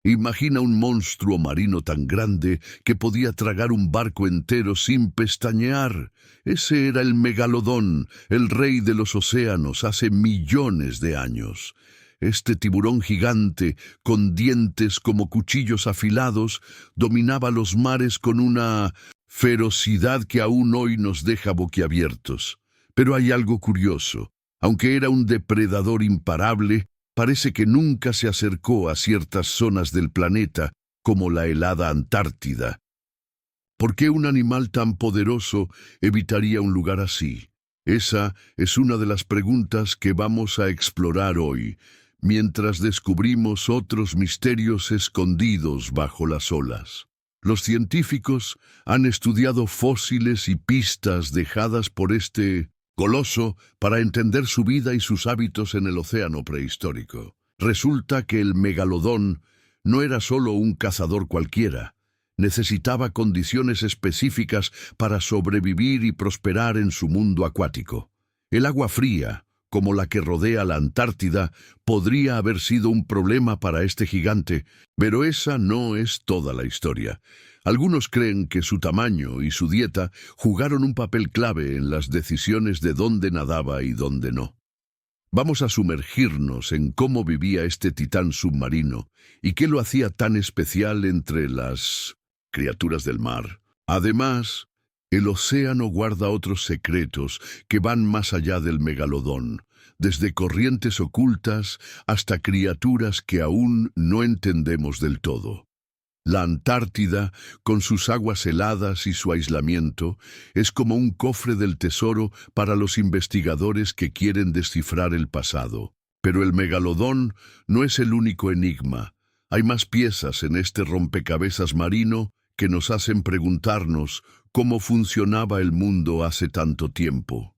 Imagina un monstruo marino tan grande que podía tragar un barco entero sin pestañear. Ese era el megalodón, el rey de los océanos, hace millones de años. Este tiburón gigante, con dientes como cuchillos afilados, dominaba los mares con una ferocidad que aún hoy nos deja boquiabiertos. Pero hay algo curioso. Aunque era un depredador imparable, parece que nunca se acercó a ciertas zonas del planeta, como la helada Antártida. ¿Por qué un animal tan poderoso evitaría un lugar así? Esa es una de las preguntas que vamos a explorar hoy, mientras descubrimos otros misterios escondidos bajo las olas. Los científicos han estudiado fósiles y pistas dejadas por este coloso para entender su vida y sus hábitos en el océano prehistórico. Resulta que el megalodón no era solo un cazador cualquiera. Necesitaba condiciones específicas para sobrevivir y prosperar en su mundo acuático. El agua fría, como la que rodea la Antártida, podría haber sido un problema para este gigante, pero esa no es toda la historia. Algunos creen que su tamaño y su dieta jugaron un papel clave en las decisiones de dónde nadaba y dónde no. Vamos a sumergirnos en cómo vivía este titán submarino y qué lo hacía tan especial entre las criaturas del mar. Además, el océano guarda otros secretos que van más allá del megalodón, desde corrientes ocultas hasta criaturas que aún no entendemos del todo. La Antártida, con sus aguas heladas y su aislamiento, es como un cofre del tesoro para los investigadores que quieren descifrar el pasado. Pero el megalodón no es el único enigma. Hay más piezas en este rompecabezas marino que nos hacen preguntarnos cómo funcionaba el mundo hace tanto tiempo.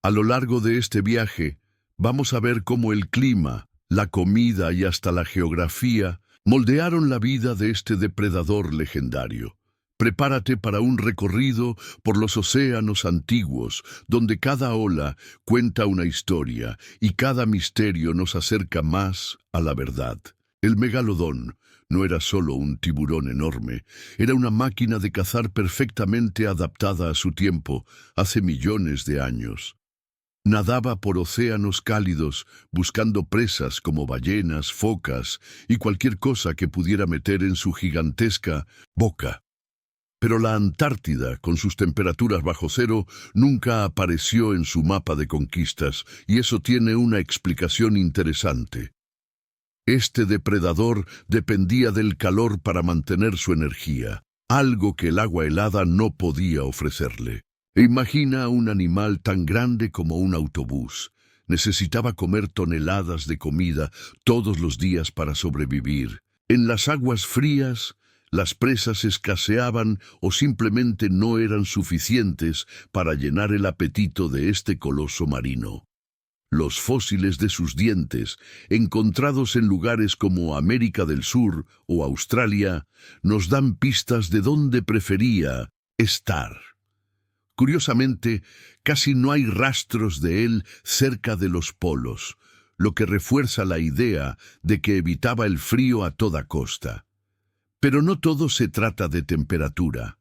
A lo largo de este viaje, vamos a ver cómo el clima, la comida y hasta la geografía moldearon la vida de este depredador legendario. Prepárate para un recorrido por los océanos antiguos, donde cada ola cuenta una historia y cada misterio nos acerca más a la verdad. El megalodón no era solo un tiburón enorme, era una máquina de cazar perfectamente adaptada a su tiempo, hace millones de años. Nadaba por océanos cálidos, buscando presas como ballenas, focas y cualquier cosa que pudiera meter en su gigantesca boca. Pero la Antártida, con sus temperaturas bajo cero, nunca apareció en su mapa de conquistas, y eso tiene una explicación interesante. Este depredador dependía del calor para mantener su energía, algo que el agua helada no podía ofrecerle. Imagina un animal tan grande como un autobús. Necesitaba comer toneladas de comida todos los días para sobrevivir. En las aguas frías, las presas escaseaban o simplemente no eran suficientes para llenar el apetito de este coloso marino. Los fósiles de sus dientes, encontrados en lugares como América del Sur o Australia, nos dan pistas de dónde prefería estar. Curiosamente, casi no hay rastros de él cerca de los polos, lo que refuerza la idea de que evitaba el frío a toda costa. Pero no todo se trata de temperatura.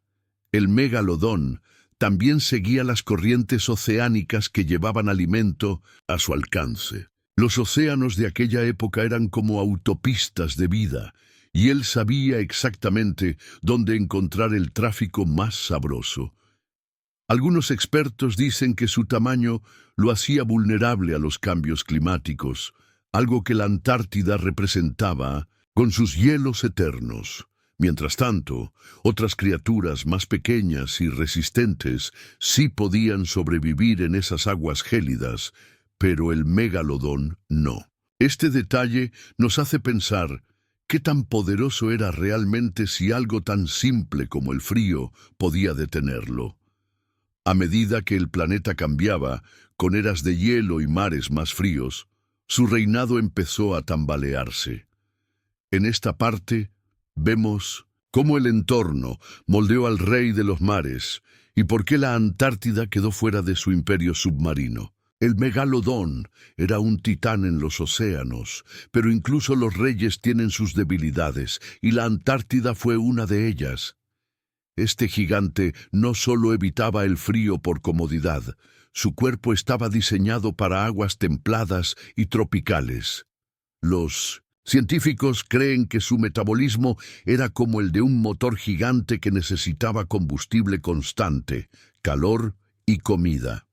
El megalodón también seguía las corrientes oceánicas que llevaban alimento a su alcance. Los océanos de aquella época eran como autopistas de vida, y él sabía exactamente dónde encontrar el tráfico más sabroso. Algunos expertos dicen que su tamaño lo hacía vulnerable a los cambios climáticos, algo que la Antártida representaba con sus hielos eternos. Mientras tanto, otras criaturas más pequeñas y resistentes sí podían sobrevivir en esas aguas gélidas, pero el megalodón no. Este detalle nos hace pensar qué tan poderoso era realmente si algo tan simple como el frío podía detenerlo. A medida que el planeta cambiaba, con eras de hielo y mares más fríos, su reinado empezó a tambalearse. En esta parte, vemos cómo el entorno moldeó al rey de los mares y por qué la Antártida quedó fuera de su imperio submarino. El megalodón era un titán en los océanos, pero incluso los reyes tienen sus debilidades, y la Antártida fue una de ellas. Este gigante no solo evitaba el frío por comodidad, su cuerpo estaba diseñado para aguas templadas y tropicales. Los científicos creen que su metabolismo era como el de un motor gigante que necesitaba combustible constante, calor y comida.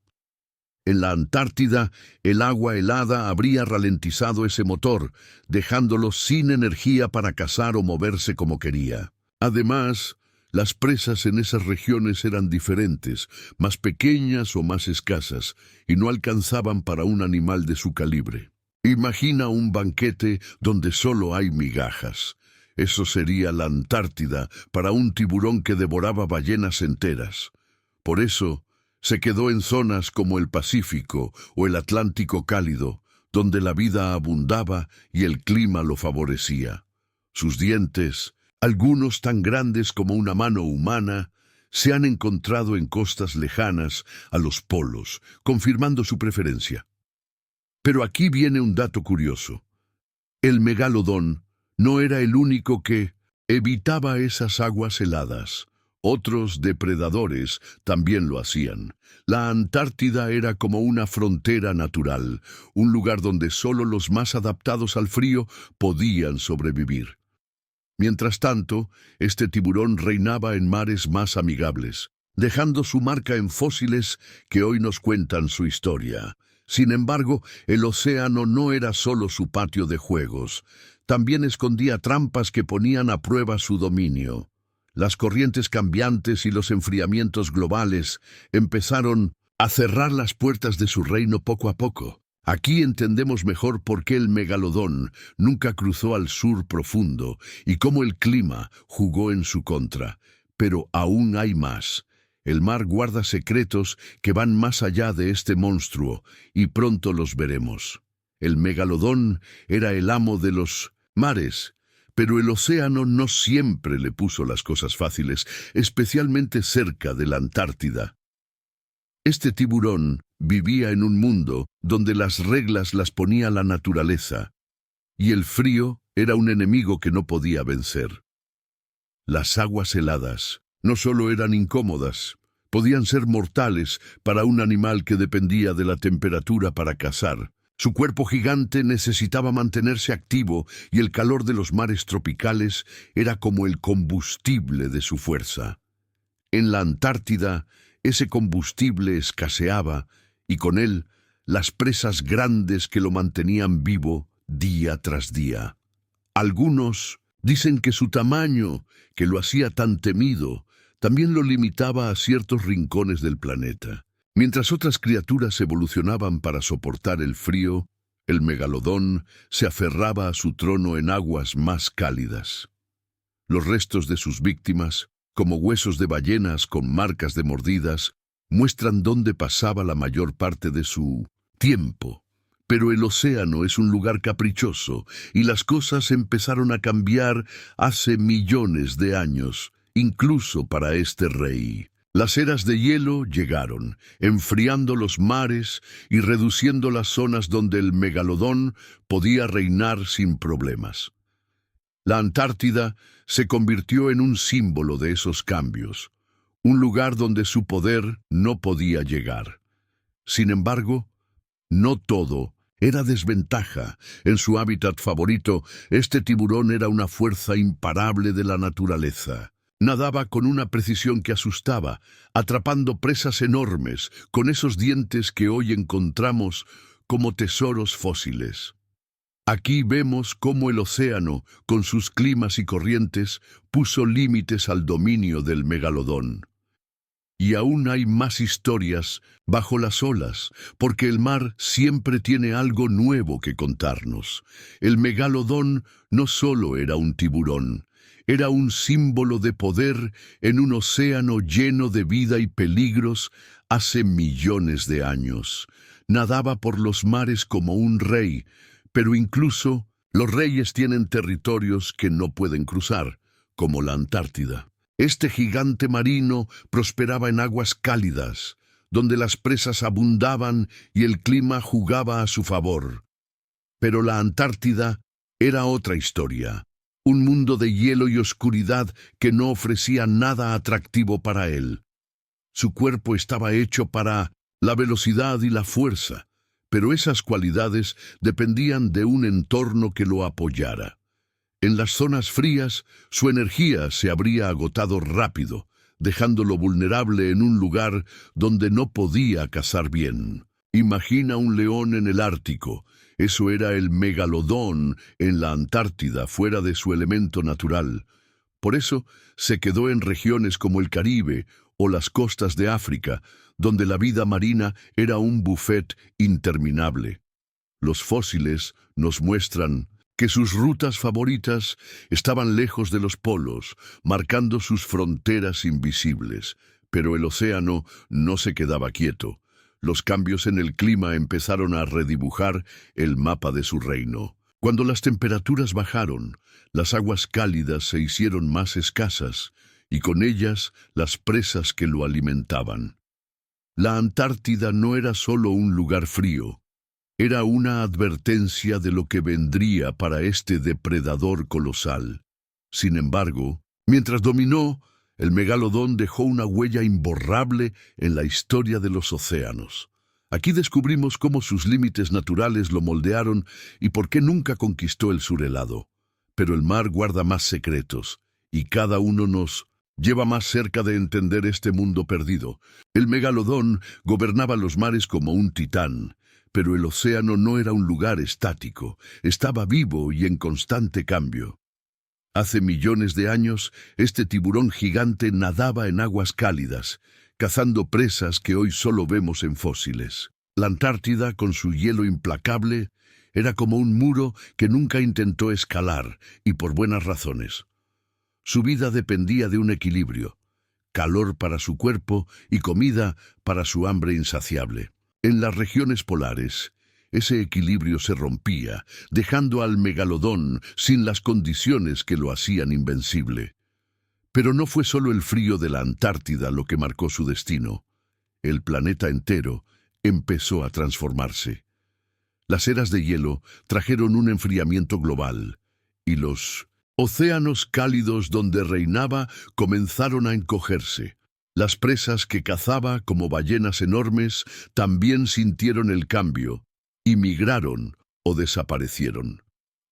En la Antártida, el agua helada habría ralentizado ese motor, dejándolo sin energía para cazar o moverse como quería. Además, las presas en esas regiones eran diferentes, más pequeñas o más escasas, y no alcanzaban para un animal de su calibre. Imagina un banquete donde solo hay migajas. Eso sería la Antártida para un tiburón que devoraba ballenas enteras. Por eso, se quedó en zonas como el Pacífico o el Atlántico cálido, donde la vida abundaba y el clima lo favorecía. Sus dientes, algunos tan grandes como una mano humana, se han encontrado en costas lejanas a los polos, confirmando su preferencia. Pero aquí viene un dato curioso. El megalodón no era el único que evitaba esas aguas heladas. Otros depredadores también lo hacían. La Antártida era como una frontera natural, un lugar donde solo los más adaptados al frío podían sobrevivir. Mientras tanto, este tiburón reinaba en mares más amigables, dejando su marca en fósiles que hoy nos cuentan su historia. Sin embargo, el océano no era solo su patio de juegos, también escondía trampas que ponían a prueba su dominio. Las corrientes cambiantes y los enfriamientos globales empezaron a cerrar las puertas de su reino poco a poco. Aquí entendemos mejor por qué el megalodón nunca cruzó al sur profundo y cómo el clima jugó en su contra. Pero aún hay más. El mar guarda secretos que van más allá de este monstruo, y pronto los veremos. El megalodón era el amo de los mares, pero el océano no siempre le puso las cosas fáciles, especialmente cerca de la Antártida. Este tiburón vivía en un mundo donde las reglas las ponía la naturaleza, y el frío era un enemigo que no podía vencer. Las aguas heladas no solo eran incómodas, podían ser mortales para un animal que dependía de la temperatura para cazar. Su cuerpo gigante necesitaba mantenerse activo y el calor de los mares tropicales era como el combustible de su fuerza. En la Antártida, ese combustible escaseaba y con él las presas grandes que lo mantenían vivo día tras día. Algunos dicen que su tamaño, que lo hacía tan temido, también lo limitaba a ciertos rincones del planeta. Mientras otras criaturas evolucionaban para soportar el frío, el megalodón se aferraba a su trono en aguas más cálidas. Los restos de sus víctimas, como huesos de ballenas con marcas de mordidas, muestran dónde pasaba la mayor parte de su tiempo. Pero el océano es un lugar caprichoso y las cosas empezaron a cambiar hace millones de años, incluso para este rey. Las eras de hielo llegaron, enfriando los mares y reduciendo las zonas donde el megalodón podía reinar sin problemas. La Antártida se convirtió en un símbolo de esos cambios, un lugar donde su poder no podía llegar. Sin embargo, no todo era desventaja. En su hábitat favorito, este tiburón era una fuerza imparable de la naturaleza. Nadaba con una precisión que asustaba, atrapando presas enormes con esos dientes que hoy encontramos como tesoros fósiles. Aquí vemos cómo el océano, con sus climas y corrientes, puso límites al dominio del megalodón. Y aún hay más historias bajo las olas, porque el mar siempre tiene algo nuevo que contarnos. El megalodón no solo era un tiburón, era un símbolo de poder en un océano lleno de vida y peligros hace millones de años. Nadaba por los mares como un rey, pero incluso los reyes tienen territorios que no pueden cruzar, como la Antártida. Este gigante marino prosperaba en aguas cálidas, donde las presas abundaban y el clima jugaba a su favor. Pero la Antártida era otra historia, un mundo de hielo y oscuridad que no ofrecía nada atractivo para él. Su cuerpo estaba hecho para la velocidad y la fuerza, pero esas cualidades dependían de un entorno que lo apoyara. En las zonas frías, su energía se habría agotado rápido, dejándolo vulnerable en un lugar donde no podía cazar bien. Imagina un león en el Ártico. Eso era el megalodón en la Antártida, fuera de su elemento natural. Por eso se quedó en regiones como el Caribe o las costas de África, donde la vida marina era un buffet interminable. Los fósiles nos muestran que sus rutas favoritas estaban lejos de los polos, marcando sus fronteras invisibles. Pero el océano no se quedaba quieto. Los cambios en el clima empezaron a redibujar el mapa de su reino. Cuando las temperaturas bajaron, las aguas cálidas se hicieron más escasas, y con ellas las presas que lo alimentaban. La Antártida no era solo un lugar frío, era una advertencia de lo que vendría para este depredador colosal. Sin embargo, mientras dominó, el megalodón dejó una huella imborrable en la historia de los océanos. Aquí descubrimos cómo sus límites naturales lo moldearon y por qué nunca conquistó el surhelado. Pero el mar guarda más secretos, y cada uno nos lleva más cerca de entender este mundo perdido. El megalodón gobernaba los mares como un titán, pero el océano no era un lugar estático, estaba vivo y en constante cambio. Hace millones de años, este tiburón gigante nadaba en aguas cálidas, cazando presas que hoy solo vemos en fósiles. La Antártida, con su hielo implacable, era como un muro que nunca intentó escalar, y por buenas razones. Su vida dependía de un equilibrio, calor para su cuerpo y comida para su hambre insaciable. En las regiones polares, ese equilibrio se rompía, dejando al megalodón sin las condiciones que lo hacían invencible. Pero no fue solo el frío de la Antártida lo que marcó su destino. El planeta entero empezó a transformarse. Las eras de hielo trajeron un enfriamiento global, y los océanos cálidos donde reinaba comenzaron a encogerse. Las presas que cazaba como ballenas enormes también sintieron el cambio, y migraron o desaparecieron.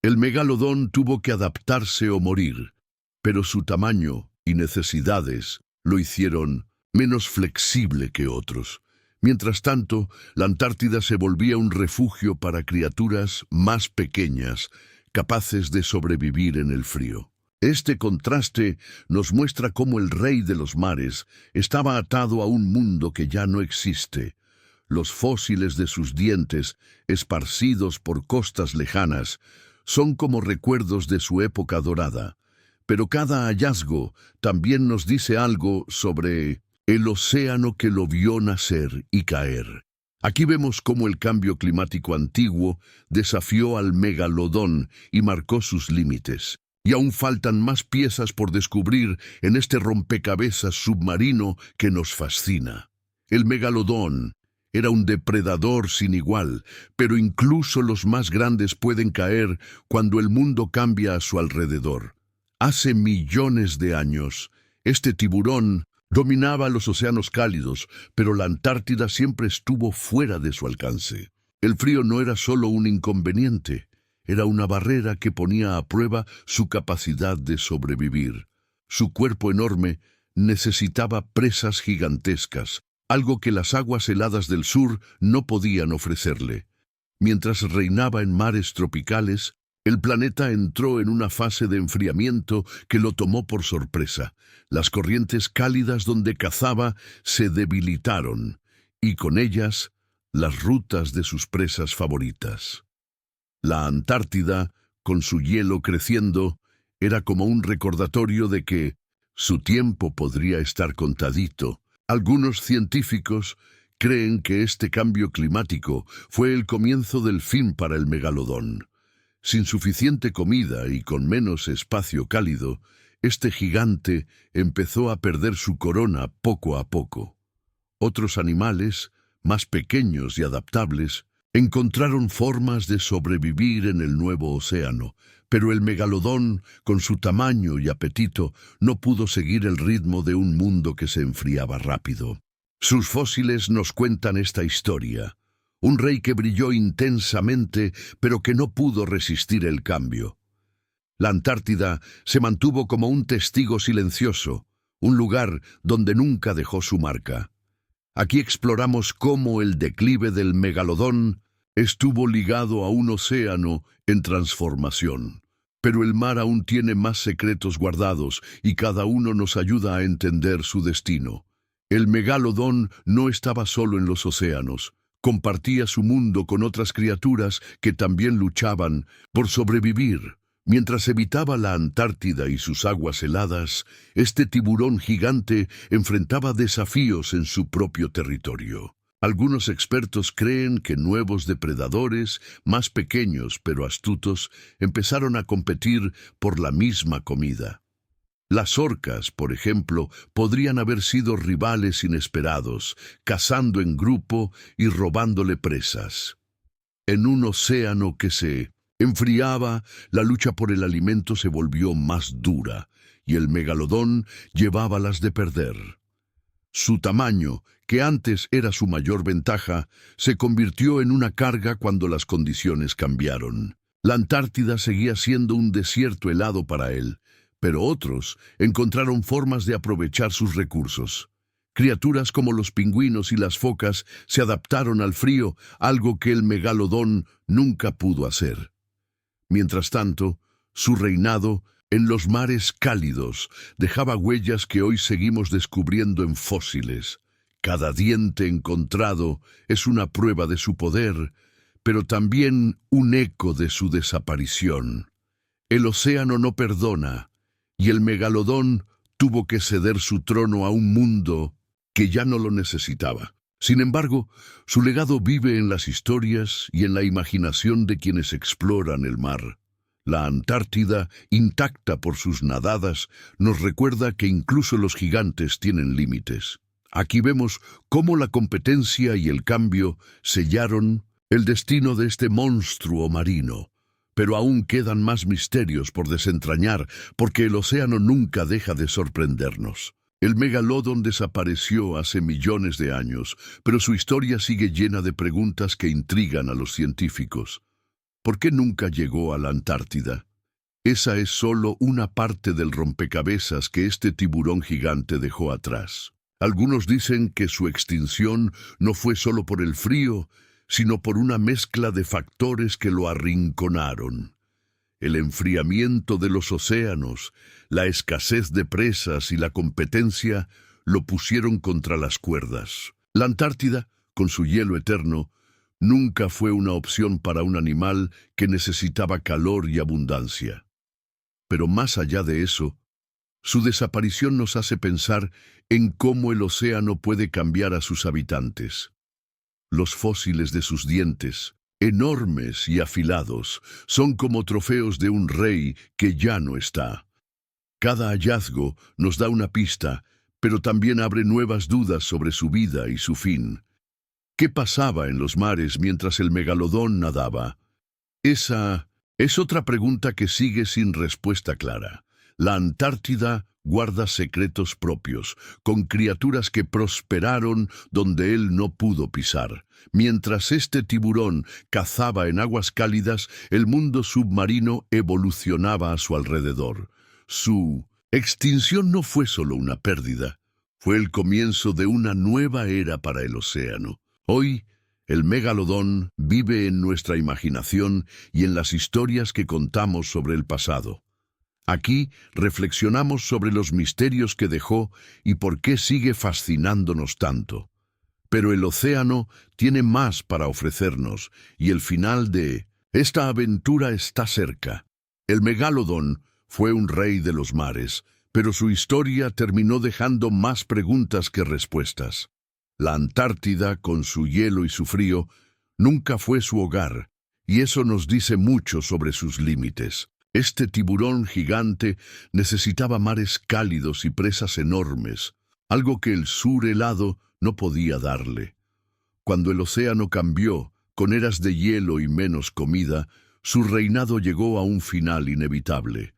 El megalodón tuvo que adaptarse o morir, pero su tamaño y necesidades lo hicieron menos flexible que otros. Mientras tanto, la Antártida se volvía un refugio para criaturas más pequeñas, capaces de sobrevivir en el frío. Este contraste nos muestra cómo el rey de los mares estaba atado a un mundo que ya no existe. Los fósiles de sus dientes, esparcidos por costas lejanas, son como recuerdos de su época dorada. Pero cada hallazgo también nos dice algo sobre el océano que lo vio nacer y caer. Aquí vemos cómo el cambio climático antiguo desafió al megalodón y marcó sus límites. Y aún faltan más piezas por descubrir en este rompecabezas submarino que nos fascina. El megalodón era un depredador sin igual, pero incluso los más grandes pueden caer cuando el mundo cambia a su alrededor. Hace millones de años, este tiburón dominaba los océanos cálidos, pero la Antártida siempre estuvo fuera de su alcance. El frío no era solo un inconveniente, era una barrera que ponía a prueba su capacidad de sobrevivir. Su cuerpo enorme necesitaba presas gigantescas, algo que las aguas heladas del sur no podían ofrecerle. Mientras reinaba en mares tropicales, el planeta entró en una fase de enfriamiento que lo tomó por sorpresa. Las corrientes cálidas donde cazaba se debilitaron, y con ellas las rutas de sus presas favoritas. La Antártida, con su hielo creciendo, era como un recordatorio de que su tiempo podría estar contadito. Algunos científicos creen que este cambio climático fue el comienzo del fin para el megalodón. Sin suficiente comida y con menos espacio cálido, este gigante empezó a perder su corona poco a poco. Otros animales, más pequeños y adaptables, encontraron formas de sobrevivir en el nuevo océano, pero el megalodón, con su tamaño y apetito, no pudo seguir el ritmo de un mundo que se enfriaba rápido. Sus fósiles nos cuentan esta historia. Un rey que brilló intensamente, pero que no pudo resistir el cambio. La Antártida se mantuvo como un testigo silencioso, un lugar donde nunca dejó su marca. Aquí exploramos cómo el declive del megalodón estuvo ligado a un océano en transformación. Pero el mar aún tiene más secretos guardados y cada uno nos ayuda a entender su destino. El megalodón no estaba solo en los océanos. Compartía su mundo con otras criaturas que también luchaban por sobrevivir. Mientras evitaba la Antártida y sus aguas heladas, este tiburón gigante enfrentaba desafíos en su propio territorio. Algunos expertos creen que nuevos depredadores, más pequeños pero astutos, empezaron a competir por la misma comida. Las orcas, por ejemplo, podrían haber sido rivales inesperados, cazando en grupo y robándole presas. En un océano que se enfriaba, la lucha por el alimento se volvió más dura, y el megalodón llevaba las de perder. Su tamaño, que antes era su mayor ventaja, se convirtió en una carga cuando las condiciones cambiaron. La Antártida seguía siendo un desierto helado para él, pero otros encontraron formas de aprovechar sus recursos. Criaturas como los pingüinos y las focas se adaptaron al frío, algo que el megalodón nunca pudo hacer. Mientras tanto, su reinado en los mares cálidos dejaba huellas que hoy seguimos descubriendo en fósiles. Cada diente encontrado es una prueba de su poder, pero también un eco de su desaparición. El océano no perdona, y el megalodón tuvo que ceder su trono a un mundo que ya no lo necesitaba. Sin embargo, su legado vive en las historias y en la imaginación de quienes exploran el mar. La Antártida, intacta por sus nadadas, nos recuerda que incluso los gigantes tienen límites. Aquí vemos cómo la competencia y el cambio sellaron el destino de este monstruo marino. Pero aún quedan más misterios por desentrañar, porque el océano nunca deja de sorprendernos. El megalodón desapareció hace millones de años, pero su historia sigue llena de preguntas que intrigan a los científicos. ¿Por qué nunca llegó a la Antártida? Esa es solo una parte del rompecabezas que este tiburón gigante dejó atrás. Algunos dicen que su extinción no fue solo por el frío, sino por una mezcla de factores que lo arrinconaron. El enfriamiento de los océanos, la escasez de presas y la competencia lo pusieron contra las cuerdas. La Antártida, con su hielo eterno, nunca fue una opción para un animal que necesitaba calor y abundancia. Pero más allá de eso, su desaparición nos hace pensar en cómo el océano puede cambiar a sus habitantes. Los fósiles de sus dientes, enormes y afilados, son como trofeos de un rey que ya no está. Cada hallazgo nos da una pista, pero también abre nuevas dudas sobre su vida y su fin. ¿Qué pasaba en los mares mientras el megalodón nadaba? Esa es otra pregunta que sigue sin respuesta clara. La Antártida guarda secretos propios, con criaturas que prosperaron donde él no pudo pisar. Mientras este tiburón cazaba en aguas cálidas, el mundo submarino evolucionaba a su alrededor. Su extinción no fue solo una pérdida, fue el comienzo de una nueva era para el océano. Hoy, el megalodón vive en nuestra imaginación y en las historias que contamos sobre el pasado. Aquí reflexionamos sobre los misterios que dejó y por qué sigue fascinándonos tanto. Pero el océano tiene más para ofrecernos y el final de esta aventura está cerca. El megalodón fue un rey de los mares, pero su historia terminó dejando más preguntas que respuestas. La Antártida, con su hielo y su frío, nunca fue su hogar, y eso nos dice mucho sobre sus límites. Este tiburón gigante necesitaba mares cálidos y presas enormes, algo que el sur helado no podía darle. Cuando el océano cambió, con eras de hielo y menos comida, su reinado llegó a un final inevitable.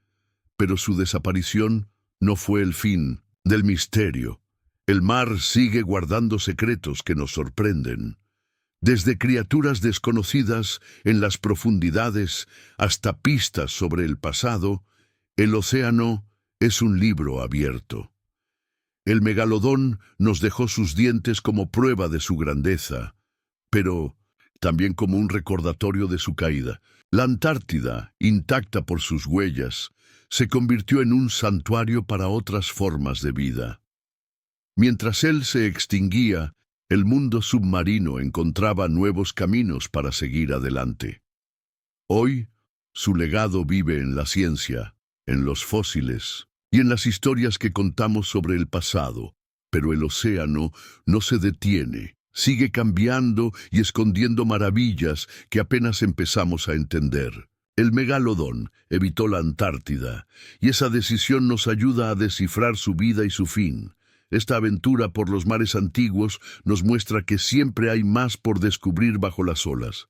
Pero su desaparición no fue el fin del misterio. El mar sigue guardando secretos que nos sorprenden. Desde criaturas desconocidas en las profundidades hasta pistas sobre el pasado, el océano es un libro abierto. El megalodón nos dejó sus dientes como prueba de su grandeza, pero también como un recordatorio de su caída. La Antártida, intacta por sus huellas, se convirtió en un santuario para otras formas de vida. Mientras él se extinguía, el mundo submarino encontraba nuevos caminos para seguir adelante. Hoy, su legado vive en la ciencia, en los fósiles y en las historias que contamos sobre el pasado, pero el océano no se detiene, sigue cambiando y escondiendo maravillas que apenas empezamos a entender. El megalodón evitó la Antártida, y esa decisión nos ayuda a descifrar su vida y su fin. Esta aventura por los mares antiguos nos muestra que siempre hay más por descubrir bajo las olas.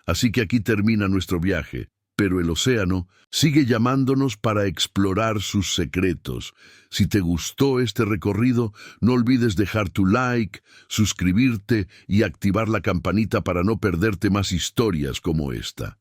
Así que aquí termina nuestro viaje, pero el océano sigue llamándonos para explorar sus secretos. Si te gustó este recorrido, no olvides dejar tu like, suscribirte y activar la campanita para no perderte más historias como esta.